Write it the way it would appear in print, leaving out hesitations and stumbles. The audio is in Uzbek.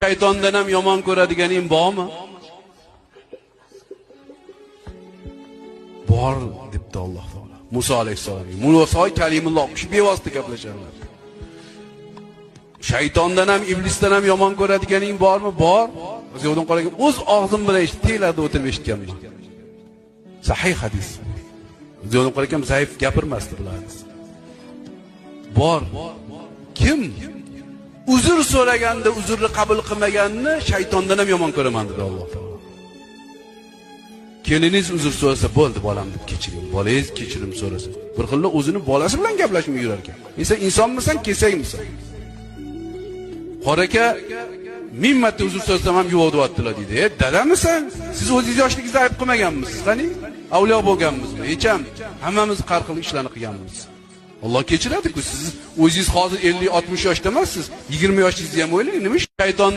Shaytondan ham yomon ko'radiganing bormi? Bor debdi Alloh taolo. Musa alayhisalomga. Musa kalimulloh kishi bevosita gaplasharlar. Shaytondan ham, iblisdan ham yomon ko'radiganing bormi? Bor. Biz yo'ldan qaragan o'z og'zim bilan eshitdilarda o'tirib eshitganmiz. Sahih hadis. Biz yo'ldan qaragan zaif gapirmasdi bular. Bor. Kim uzr so'raganda uzrni qabul qilmaganni shaytondan ham yomon ko'raman dedi Alloh taolo. Keliniz uzr so'rasa bo'ldi bolam deb kechiring. Bolangiz kechirim so'rasa. Bir xilla o'zini bolasi bilan gaplashib yurar ekan. Sen insonmisan, kesakmisan? Qoraka 1000 marta uzr so'rasam ham yuvodyaptilar deydi. Dadamisan? Siz o'zingiz yoshligingizda ayb qilmaganmisiz? Qani? Avliyo bo'lganmizmi? Hecham hammamiz har xil ishlarni qilganmiz. Alloh kechiradi-ku. Siz o'zingiz hozir 50-60 yoshda emassiz. 20 yoshingizda ham o'ylang, nima shayton